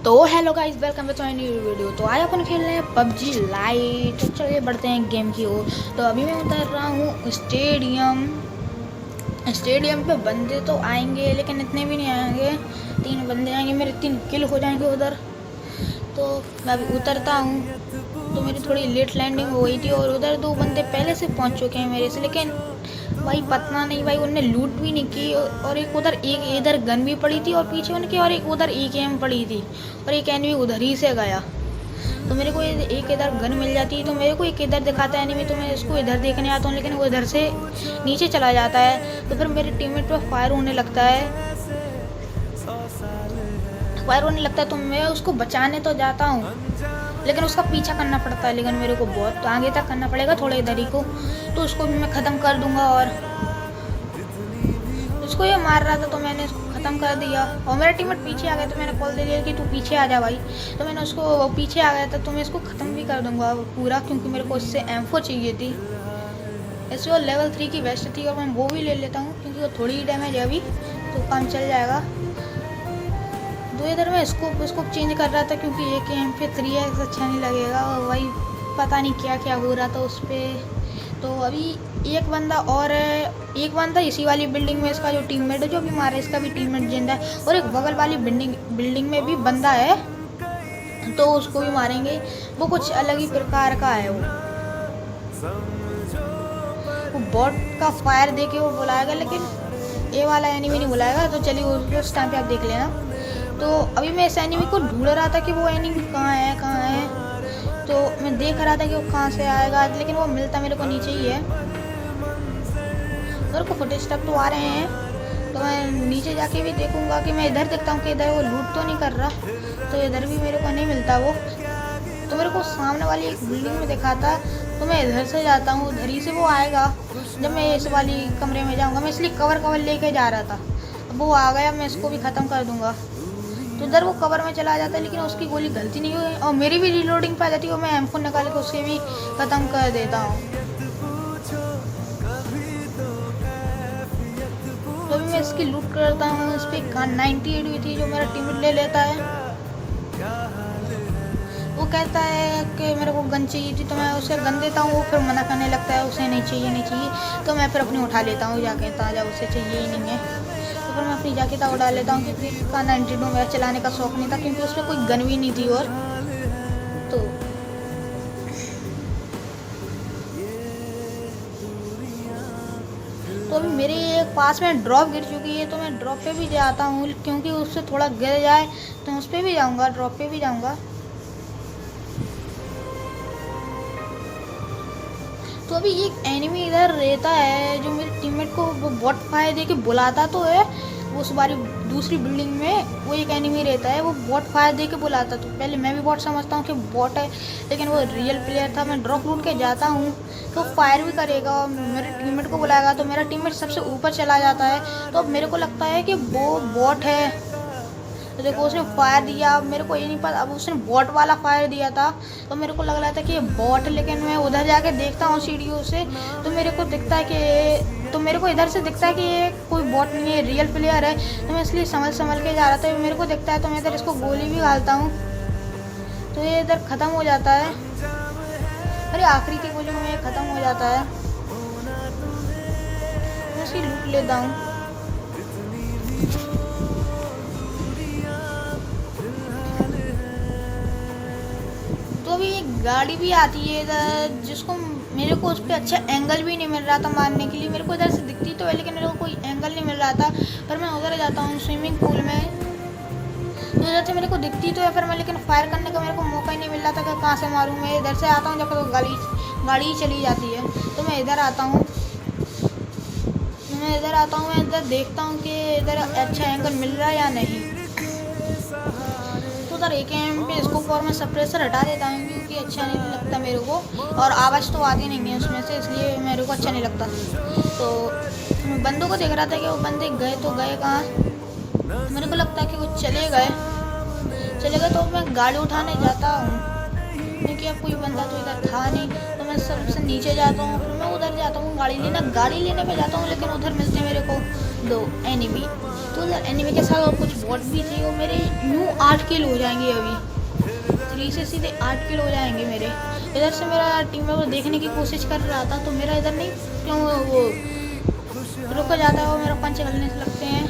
तो hello guys, welcome to my new video. तो आज अपन खेल रहे हैं पबजी लाइट। तो चलिए बढ़ते हैं गेम की ओर। तो अभी मैं उतर रहा हूँ स्टेडियम पे। बंदे तो आएंगे लेकिन इतने भी नहीं आएंगे, 3 बंदे आएंगे, मेरे 3 किल हो जाएंगे उधर। तो मैं अभी उतरता हूँ। तो मेरी थोड़ी लेट लैंडिंग हो गई थी और उधर 2 बंदे पहले से पहुँच चुके हैं मेरे से, लेकिन भाई पता नहीं भाई उनने लूट भी नहीं की। और एक उधर एक इधर गन भी पड़ी थी और पीछे उनके, और एक उधर AKM पड़ी थी और एक एनिमी उधर ही से गया। तो मेरे को एक इधर गन मिल जाती है, तो मेरे को एक इधर दिखाता है एनिमी, तो मैं इसको इधर देखने आता हूँ, लेकिन वो इधर से नीचे चला जाता है। तो फिर मेरे टीममेट पे फायर होने लगता है तो मैं उसको बचाने तो जाता हूँ, लेकिन उसका पीछा करना पड़ता है। लेकिन मेरे को बहुत आगे तक करना पड़ेगा, थोड़ा इधर ही को। तो उसको भी मैं ख़त्म कर दूंगा। और उसको ये मार रहा था तो मैंने उसको ख़त्म कर दिया। और मेरा टीममेट पीछे आ गया तो मैंने कॉल दे दिया कि तू पीछे आ जा भाई। तो मैंने उसको, पीछे आ गया था तो मैं इसको ख़त्म भी कर दूंगा पूरा, क्योंकि मेरे को इससे M4 चाहिए थी। ऐसे वो लेवल 3 की वेस्ट थी और मैं वो भी ले लेता हूँ, क्योंकि वो थोड़ी ही डैमेज है अभी, तो काम चल जाएगा। दो इधर मैं स्कोप चेंज कर रहा था, क्योंकि AKM पे 3x अच्छा नहीं लगेगा। और भाई पता नहीं क्या क्या हो रहा था उस पर। तो अभी एक बंदा और है, एक बंदा इसी वाली बिल्डिंग में, इसका जो टीममेट है जो भी मारा, इसका भी टीममेट जिंदा है। और एक बगल वाली बिल्डिंग में भी बंदा है, तो उसको भी मारेंगे। वो कुछ अलग ही प्रकार का है। वो बॉट का फायर दे के वो बुलाएगा, लेकिन ये वाला एनिमी नहीं बुलाएगा। तो चलिए उस टाइम पे आप देख लेना। तो अभी मैं इस एनिमी को ढूंढ रहा था कि वो एनिमी कहाँ है। तो मैं देख रहा था कि वो कहाँ से आएगा, लेकिन वो मिलता मेरे को नीचे ही है। मेरे को फुटेज स्टेप तो आ रहे हैं, तो मैं नीचे जाके भी देखूंगा कि मैं इधर देखता हूँ कि इधर वो लूट तो नहीं कर रहा। तो इधर भी मेरे को नहीं मिलता वो। तो मेरे को सामने वाली एक बिल्डिंग में दिखा था, तो मैं इधर से जाता हूँ, उधर ही से वो आएगा। जब मैं इस वाली कमरे में जाऊँगा, मैं इसलिए कवर लेके जा रहा था। अब वो आ गया, मैं इसको भी ख़त्म कर दूँगा। तो उधर वो कवर में चला जाता है, लेकिन उसकी गोली गलती नहीं हुई और मेरी भी रीलोडिंग पे आ जाती है, और मैं M4 निकाल के उसके भी ख़त्म कर देता हूँ। तो अभी मैं इसकी लूट करता हूँ। इस पर 98 भी थी जो मेरा टीममेट ले लेता है। वो कहता है कि मेरे को गन चाहिए थी, तो मैं उसे गन देता हूँ। वो फिर मना करने लगता है, उसे नहीं चाहिए। तो मैं फिर अपनी उठा लेता हूँ जाके, ताज़ा उसे चाहिए ही नहीं है। तो फिर मैं अपनी जाके उड़ा लेता हूँ, क्योंकि इसका 92 मेरा चलाने का शौक नहीं था, क्योंकि उस पर कोई गन भी नहीं थी। और तो अभी मेरे पास में ड्रॉप गिर चुकी है, तो मैं ड्रॉप पे भी जाता हूँ, क्योंकि उससे थोड़ा गिर जाए तो उस पर भी जाऊँगा, ड्रॉप पे भी जाऊँगा। तो अभी एक एनिमी इधर रहता है जो मेरे टीममेट को वो बॉट फायर दे के बुलाता तो है। वो उस बारी दूसरी बिल्डिंग में वो एक एनिमी रहता है, वो बॉट फायर दे के बुलाता। तो पहले मैं भी बॉट समझता हूँ कि बॉट है, लेकिन वो रियल प्लेयर था। मैं ड्रॉप लूट के जाता हूँ तो फायर भी करेगा और मेरे टीममेट को बुलाएगा, तो मेरा टीममेट सबसे ऊपर चला जाता है। तो अब मेरे को लगता है कि वो बॉट है। तो देखो उसने फायर दिया, अब मेरे को ये नहीं पता, अब उसने बॉट वाला फायर दिया था, तो मेरे को लग रहा था कि ये बॉट। लेकिन मैं उधर जाके देखता हूँ सीढ़ियों से, तो मेरे को दिखता है कि, तो मेरे को इधर से दिखता है कि ये कोई बॉट नहीं है, रियल प्लेयर है। तो मैं इसलिए संभल के जा रहा था। मेरे को दिखता है तो मैं इधर इसको गोली भी डालता हूँ, तो ये इधर ख़त्म हो जाता है। अरे आखिरी की गोली में ख़त्म हो जाता है। मैं इसकी लूट लेता हूँ। तो अभी एक गाड़ी भी आती है इधर, जिसको मेरे को उस पर अच्छा एंगल भी नहीं मिल रहा था मारने के लिए। मेरे को इधर से दिखती तो है, लेकिन मेरे को कोई एंगल नहीं मिल रहा था। पर मैं उधर जाता हूँ स्विमिंग पूल में, तो इधर से मेरे को दिखती तो है, फिर मैं, लेकिन फायर करने का मेरे को मौका ही नहीं मिल रहा था कि कहाँ से मारूँ। मैं इधर से आता हूँ जब तक गाड़ी चली जाती है। तो मैं इधर आता हूँ, मैं इधर देखता हूँ कि इधर अच्छा एंगल मिल रहा है या नहीं। तो उधर AKM पे इसको और मैं सप्रेसर हटा देता हूँ, क्योंकि अच्छा नहीं लगता मेरे को, और आवाज़ तो आती नहीं है उसमें से, इसलिए मेरे को अच्छा नहीं लगता। तो मैं बंदों को देख रहा था कि वो बंदे गए तो गए कहाँ। मेरे को लगता है कि वो चले गए। तो मैं गाड़ी उठाने जाता हूँ, क्योंकि अब कोई बंदा तो इधर था नहीं। तो मैं सबसे नीचे जाता हूँ, फिर मैं उधर जाता हूँ गाड़ी लेने पे जाता हूँ, लेकिन उधर मिलते हैं मेरे को 2 एनिमी। तो यार एनिमी के साथ और कुछ बॉट भी थे और मेरे न्यू 8 किल हो जाएंगे अभी 3 से सीधे 8 किल हो जाएंगे मेरे। इधर से मेरा टीम में वो देखने की कोशिश कर रहा था तो मेरा इधर नहीं क्यों वो रुक जाता है, वो मेरा पंच चलने से लगते हैं।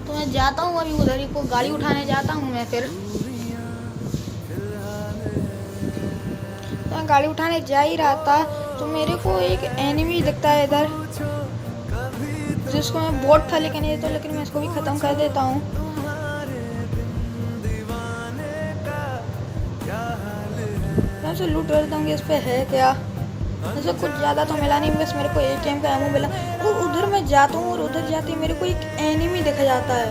तो मैं जाता हूँ अभी उधर ही को गाड़ी उठाने जाता हूँ मैं। फिर तो मैं गाड़ी उठाने जा ही रहा था तो मेरे को एक एनिमी दिखता है इधर, जिसको मैं बॉट था लेकिन ये तो, लेकिन मैं इसको भी ख़त्म कर देता हूँ। मैं उसे लूट करता हूँ कि इस पर है क्या। वैसे कुछ ज़्यादा तो मिला नहीं, बस मेरे को एक एम का एमो मिला। और उधर मैं जाता हूँ और उधर जाते ही मेरे को एक एनिमी दिखा जाता है,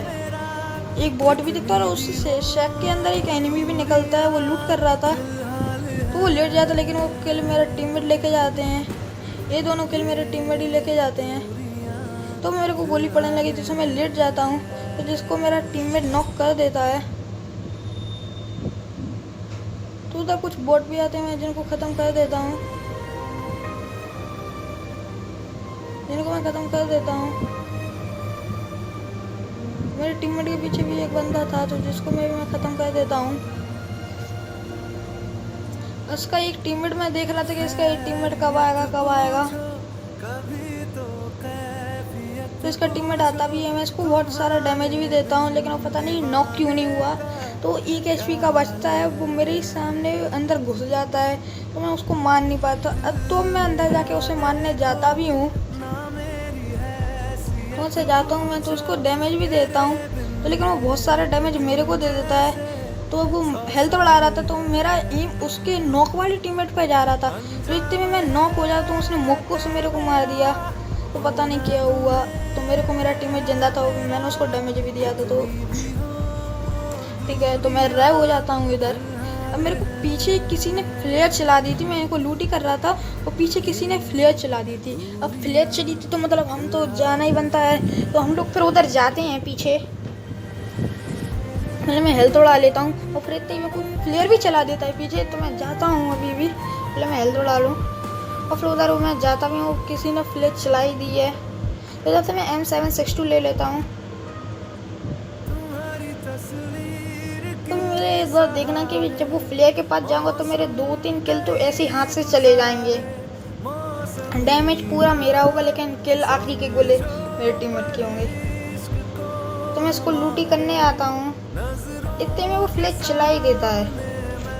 एक बॉट भी दिखता है और उस शेक के अंदर एक एनिमी भी निकलता है। वो लूट कर रहा था तो वो लेट जाता, लेकिन वो किल मेरा टीममेट लेके जाते हैं। ये दोनों किल मेरे टीममेट ही लेके जाते हैं। तो मेरे को गोली पड़ने लगी जिससे मैं लेट जाता हूँ, तो जिसको मेरा टीममेट नॉक कर देता है। तो उधर कुछ बॉट भी आते हैं जिनको ख़त्म कर देता हूँ, जिनको मैं ख़त्म कर देता हूँ। मेरे टीममेट के पीछे भी एक बंदा था तो जिसको मैं ख़त्म कर देता हूँ। उसका एक टीममेट मैं देख रहा था कि इसका एक टीममेट कब आएगा। तो इसका टीममेट आता भी है, मैं इसको बहुत सारा डैमेज भी देता हूँ लेकिन वो पता नहीं नॉक क्यों नहीं हुआ। तो एक एचपी का बचता है, वो मेरे ही सामने अंदर घुस जाता है तो मैं उसको मार नहीं पाता। अब तो मैं अंदर जाके उसे मारने जाता भी हूँ, तो उसे जाता हूँ मैं तो उसको डैमेज भी देता हूँ, तो लेकिन वो बहुत सारा डैमेज मेरे को दे देता है। तो वो हेल्थ बढ़ा रहा था तो मेरा एम उसके नॉक वाली टीममेट पे जा रहा था, तो इतने में मैं नॉक हो जाता हूँ। उसने मुक्कों से मेरे को मार दिया, तो पता नहीं क्या हुआ। तो मेरे को मेरा टीममेट जिंदा था, मैंने उसको डैमेज भी दिया था। तो ठीक है, तो मैं रह हो जाता हूँ इधर। अब मेरे को पीछे किसी ने फ्लेयर चला दी थी, मैं इनको लूट ही कर रहा था और पीछे किसी ने फ्लेयर चला दी थी। अब फ्लेयर चली थी तो मतलब हम तो जाना ही बनता है, तो हम लोग फिर उधर जाते हैं पीछे। पहले मैं हेल्थ उड़ा लेता हूँ और फिर इतने में कोई फ्लेयर भी चला देता है पीछे, तो मैं जाता हूँ अभी भी। पहले मैं हेल्थ उड़ा लूँ और फिर उधर मैं जाता भी हूँ, किसी ने फ्लेयर चला ही दी है। तो उधर से मैं M762 ले लेता हूँ। तो मेरे इस बार देखना कि जब वो फ्लेयर के पास जाऊँगा तो मेरे 2-3 किल तो ऐसे हाथ से चले जाएंगे। डैमेज पूरा मेरा होगा लेकिन किल आखिरी के गोले मेरे टीममेट के होंगे। तो मैं इसको लूट ही करने आता हूँ, इतने में वो फ्लेयर चला ही देता है।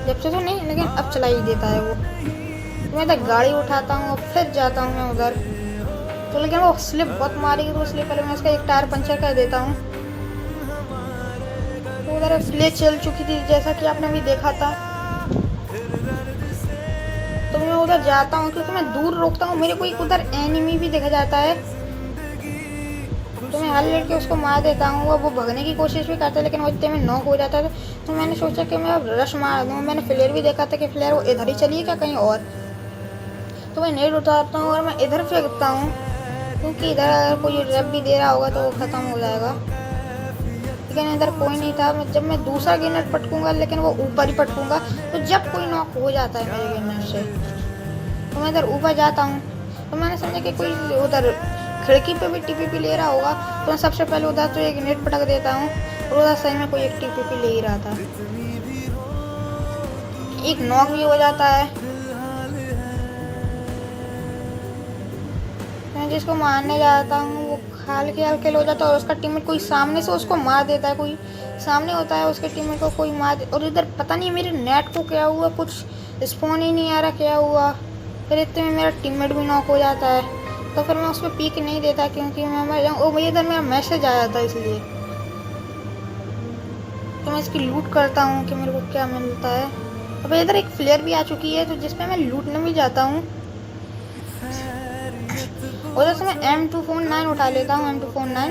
जब से तो नहीं, लेकिन अब चला ही देता है वो। तो मैं इधर गाड़ी उठाता हूँ और फिर जाता हूँ मैं उधर। तो लेकिन वो स्लिप बहुत मारेगी, तो इसलिए पहले मैं उसका एक टायर पंचर कर देता हूँ। तो उधर फ्लेयर चल चुकी थी जैसा कि आपने भी देखा था। तो मैं उधर जाता हूँ क्योंकि मैं दूर रोकता हूँ, मेरे को एक उधर एनिमी भी देखा जाता है। तो मैं हल लेके उसको मार देता हूँ। वो भगने की कोशिश भी करता है लेकिन वो इतने में नॉक हो जाता है। तो मैंने सोचा कि मैं अब रश मार दूँ। मैंने फ्लेयर भी देखा था कि फ्लेयर वो इधर ही चली है क्या कहीं और। तो मैं नेट उतारता हूँ और मैं इधर फेंकता हूँ, क्योंकि इधर अगर कोई रैप भी दे रहा होगा तो वो ख़त्म हो जाएगा। लेकिन इधर कोई नहीं था। जब मैं दूसरा ग्रेनेड पटकूँगा, लेकिन वो ऊपर ही पटकूँगा, तो जब कोई नॉक हो जाता है मेरे ग्रेनेड से, तो मैं इधर ऊपर जाता हूँ। तो मैंने समझा कि कोई उधर खिड़की पे भी टीपीपी ले रहा होगा, तो मैं सबसे पहले उधर तो एक नेट पटक देता हूँ। और उधर सही में कोई एक टीपीपी ले ही रहा था, एक नॉक भी हो जाता है। मैं जिसको मारने जाता हूँ वो हल्के हल्के हो जाता है और उसका टीममेट कोई सामने से उसको मार देता है। कोई सामने होता है उसके टीममेट को कोई मार दे। और इधर पता नहीं मेरे नेट को क्या हुआ, कुछ स्पॉन ही नहीं आ रहा, क्या हुआ। फिर इतने में मेरा टीममेट भी नॉक हो जाता है। तो फिर मैं उस पर पीक नहीं देता क्योंकि मैं मर जाऊँ। और इधर मेरा मैसेज आया था इसलिए। तो मैं इसकी लूट करता हूँ कि मेरे को क्या मिलता है। अब इधर एक फ्लेयर भी आ चुकी है तो जिसपे मैं लूटने भी जाता हूँ। उधर से मैं M249 उठा लेता हूँ। M249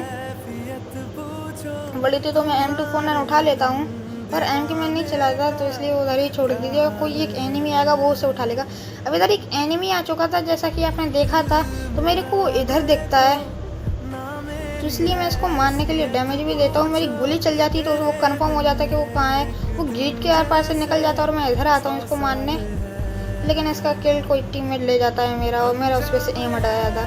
बड़ी थी तो मैं M249 उठा लेता हूँ, पर M की मैं नहीं चलाता तो इसलिए उधर ही छोड़ दीजिए। कोई एक एनिमी आएगा वो उसे उठा लेगा। अब इधर एक एनिमी आ चुका था जैसा कि आपने देखा था, तो मेरे को इधर दिखता है, तो इसलिए मैं इसको मारने के लिए डैमेज भी देता हूँ। मेरी गोली चल जाती है तो वो कंफर्म हो जाता है कि वो कहाँ है। वो गेट के आर पार से निकल जाता है और मैं इधर आता हूँ इसको मारने, लेकिन इसका किल कोई टीममेट ले जाता है मेरा, और मेरा उस पर से एम हटाया था।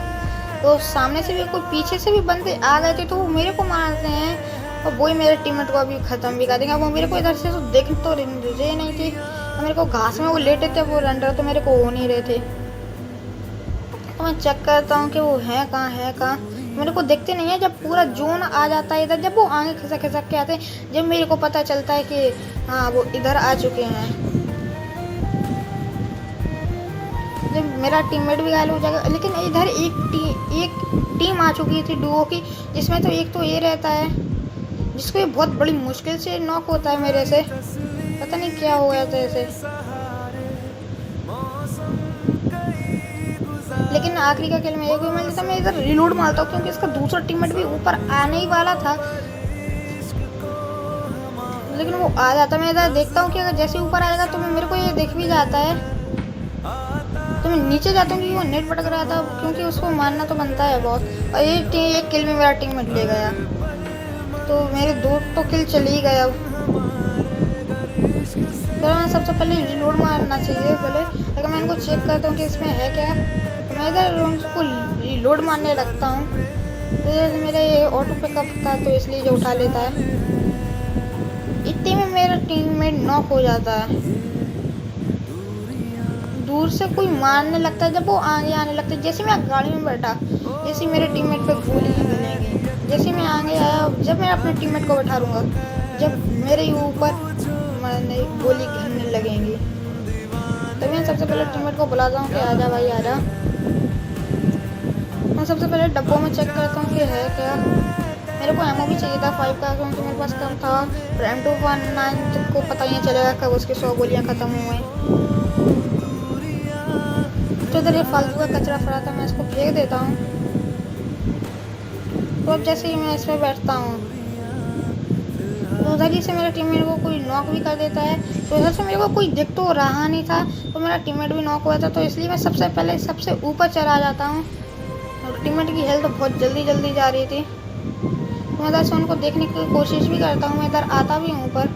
तो सामने से भी कोई पीछे से भी बंदे आ गए थे तो वो मेरे को मारते हैं और वही मेरे टीममेट को अभी ख़त्म भी कर देंगे। वो मेरे को इधर से तो देख तो रहे नहीं थे, मेरे को घास में वो लेटे थे, वो रंडर तो मेरे को हो नहीं रहे थे। तो मैं चेक करता हूँ कि वो है कहाँ, मेरे को देखते नहीं है। जब पूरा जोन आ जाता है इधर, जब वो आगे खिसक के आते हैं, जब मेरे को पता चलता है कि हाँ वो इधर आ चुके हैं, जब मेरा टीममेट भी घायल हो जाएगा। लेकिन इधर एक टीम आ चुकी थी डुओ की, जिसमें तो एक तो ये रहता है जिसको ये बहुत बड़ी मुश्किल से नॉक होता है मेरे से, पता नहीं क्या हो गया था ऐसे। लेकिन आखिरी का किल मेरे को मिल जाता, मैं इधर रिलोड मारता हूँ क्योंकि इसका दूसरा टीममेट भी ऊपर आने ही वाला था, लेकिन वो आ जाता। मैं इधर देखता हूँ कि अगर जैसे ऊपर आएगा तो मेरे को ये दिख भी जाता है, तो मैं नीचे जाता हूँ क्योंकि वो नेट भटक रहा था, क्योंकि उसको मारना तो बनता है बहुत। और ये एक किल में मेरा टीममेट ले गया, तो मेरे 2 तो किल चले ही गया। तो मैं सबसे पहले रिलोड मारना चाहिए पहले, अगर मैं इनको चेक करता हूँ कि इसमें है क्या, तो मैं इधर उनको रिलोड मारने लगता हूँ। तो मेरा ये ऑटो पिकअप था तो इसलिए जो उठा लेता है। इतने में मेरा टीममेट नॉक हो जाता है, दूर से कोई मारने लगता है। जब वो आगे आने लगता है, जैसे मैं गाड़ी में बैठा, जैसे मेरे टीममेट पे गोली मिलेगी, जैसे मैं आगे आया, जब मैं अपने टीममेट को बैठा लूँगा, जब मेरे ऊपर गोली घिरने लगेंगी, तभी मैं सबसे पहले टीममेट को बुलाता हूँ कि आजा भाई आजा। मैं सबसे पहले डब्बों में चेक करता हूँ कि है क्या। मेरे को एमओ भी चाहिए था 5 का, क्योंकि मेरे पास कम था। M219 को पता ही नहीं चलेगा कब उसकी 100 गोलियाँ ख़त्म हुई। तो इधर ये फालतू का कचरा पड़ा था, मैं इसको फेंक देता हूँ। तो अब जैसे ही मैं इस पर बैठता हूँ, तो उधर ही से मेरे टीममेट को कोई नॉक भी कर देता है। तो उधर से मेरे को कोई दिख तो रहा नहीं था, तो मेरा टीममेट भी नॉक हुआ था, तो इसलिए मैं सबसे पहले सबसे ऊपर चला जाता हूँ। और टीममेट की हेल्थ बहुत जल्दी जा रही थी, तो मैं इधर से उनको देखने की कोशिश भी करता हूँ। मैं इधर आता भी हूँ ऊपर,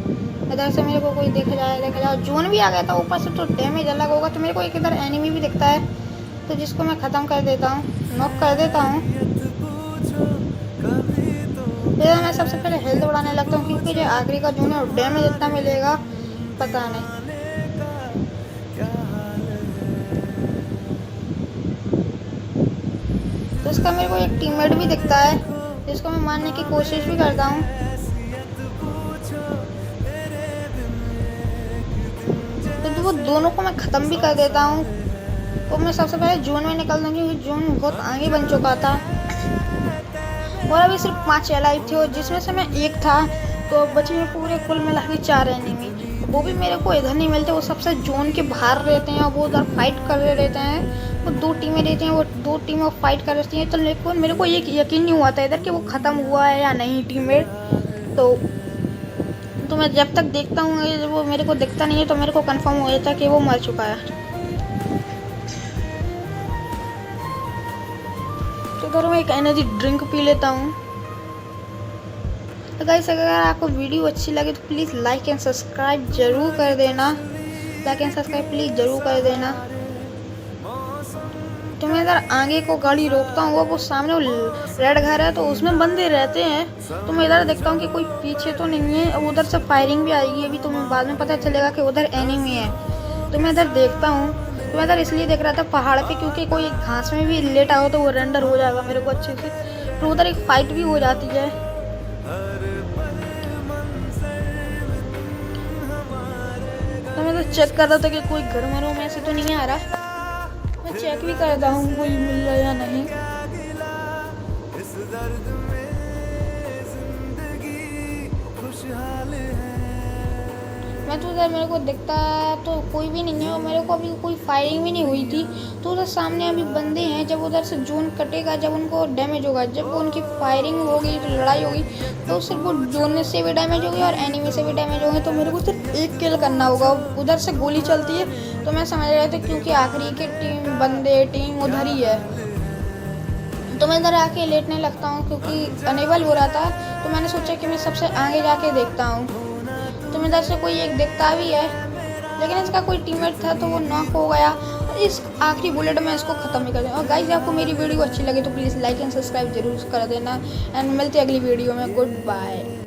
इधर से मेरे को कोई देख जाए। जोन भी आ गया था ऊपर से, तो डैमेज अलग होगा। तो मेरे को एक इधर एनिमी भी दिखता है, तो जिसको मैं ख़त्म कर देता हूँ, नॉक कर देता हूँ। फिर मैं सबसे पहले हेल्थ बढ़ाने लगता हूँ, क्योंकि जो आखिरी का जोन है डैमेज इतना मिलेगा पता नहीं। तो इसका मेरे को एक टीममेट भी दिखता है, जिसको मैं मारने की कोशिश भी करता हूँ। तो वो दोनों को मैं ख़त्म भी कर देता हूँ। तो मैं सबसे पहले जोन में निकलता हूँ, क्योंकि जोन बहुत आगे बन चुका था और अभी सिर्फ 5 लाइव थे, और जिसमें से मैं एक था। तो बचे में पूरे कुल मिला के 4 एनिमी, वो भी मेरे को इधर नहीं मिलते, वो सबसे जोन के बाहर रहते हैं और वो उधर फाइट कर रहे रहते हैं। वो 2 टीमें रहती हैं, वो 2 टीमें फाइट कर रही हैं। तो लेकिन मेरे को ये यकीन नहीं हुआ था इधर कि वो ख़त्म हुआ है या नहीं टीममेट। तो मैं जब तक देखता हूँ वो मेरे को दिखता नहीं है, तो मेरे को कंफर्म हो जाता है कि वो मर चुका है। तो इधर मैं एक एनर्जी ड्रिंक पी लेता हूँ। तो गाइस, अगर आपको वीडियो अच्छी लगे तो प्लीज़ लाइक एंड सब्सक्राइब ज़रूर कर देना, प्लीज़ ज़रूर कर देना। तो मैं इधर आगे को गाड़ी रोकता हूँ, वो सामने वो रेड घर है, तो उसमें बंदे रहते हैं। तो मैं इधर देखता हूँ कि कोई पीछे तो नहीं है, उधर से फायरिंग भी आएगी अभी, तो बाद में पता चलेगा कि उधर एनिमी है। तो मैं इधर देखता हूँ, तो मैं इधर इसलिए देख रहा था पहाड़ पे, क्योंकि कोई घास में भी लेटा हो तो वो रेंडर हो जाएगा मेरे को अच्छे से। तो उधर एक फाइट भी हो जाती है। तो मैं तो चेक कर रहा था कि कोई घरों में से तो नहीं आ रहा। मैं चेक भी करता हूँ कोई मिल रहा है या नहीं। मैं तो उधर मेरे को दिखता तो कोई भी नहीं है, और मेरे को अभी कोई फायरिंग भी नहीं हुई थी। तो उधर सामने अभी बंदे हैं, जब उधर से जोन कटेगा, जब उनको डैमेज होगा, जब उनकी फायरिंग होगी, तो लड़ाई होगी, तो सिर्फ वो जोन से भी डैमेज होगी और एनिमी से भी डैमेज होंगे। तो मेरे को सिर्फ एक किल करना होगा। उधर से गोली चलती है, तो मैं समझ रहा था क्योंकि आखिरी की टीम उधर ही है। तो मैं इधर आके लेटने लगता हूँ, क्योंकि अनेबल हो रहा था। तो मैंने सोचा कि मैं सबसे आगे जाके देखता हूँ। तो मैं इधर से कोई एक दिखता भी है, लेकिन इसका कोई टीममेट था, तो वो नॉक हो गया। इस आखिरी बुलेट में इसको ख़त्म ही कर दें। और गाइस आपको मेरी वीडियो अच्छी लगे तो प्लीज़ लाइक एंड सब्सक्राइब जरूर कर देना। एंड मिलते हैं अगली वीडियो में। Good bye.